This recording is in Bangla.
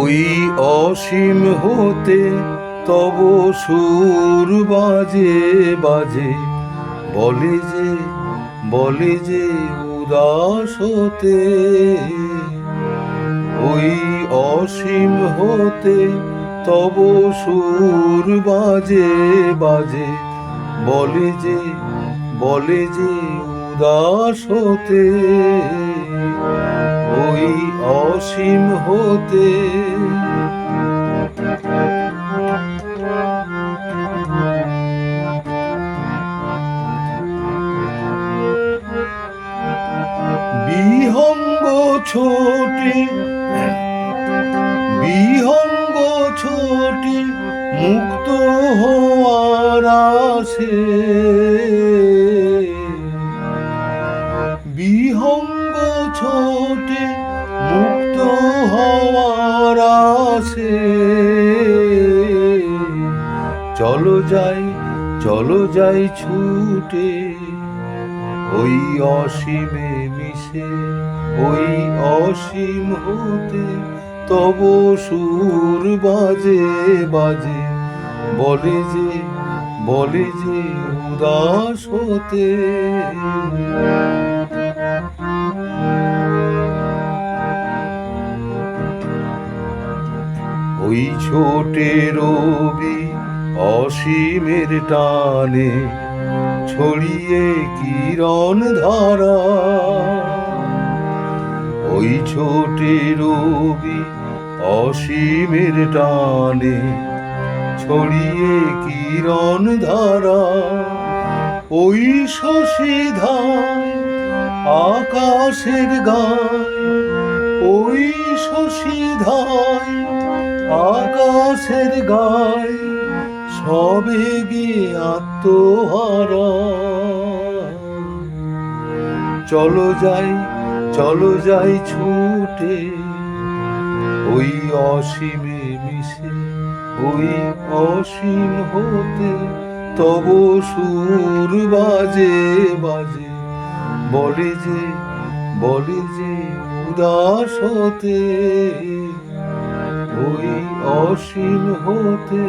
ওই অসীম হতে তব সুর বাজে বাজে, বলে যে উদাস হতে। ওই অসীম হতে তব সুর বাজে বাজে, বলে যে উদাস হতে। ওই অসীম হতে। বিহঙ্গ ছোটে মুক্ত হওয়ার আশে, বিহঙ্গ ছোটে মুক্ত হওয়ার আশে। চলো যাই ছুটে ওই অসীমে মিশে, ওই অসীম হতে তব সুর বাজে বাজে, বলে যে উদাস হতে। ওই ছোটে রবি অসীমের টানে ছড়িয়ে কিরণ ধারা। ওই ছোটে রবি অসীমের টানে ছড়িয়ে কিরণ ধারা। ওই শশী ধায় আকাশের গায়, ওই শশী ধায় আকাশের গায়, সবে গিয়ে আত্মহারা। চলো যাই ছুটে ওই অসীমে মিশে, ওই অসীম হতে তব সুর বাজে বাজে, বলে যে উদাস হতে। ওই অসীম হতে।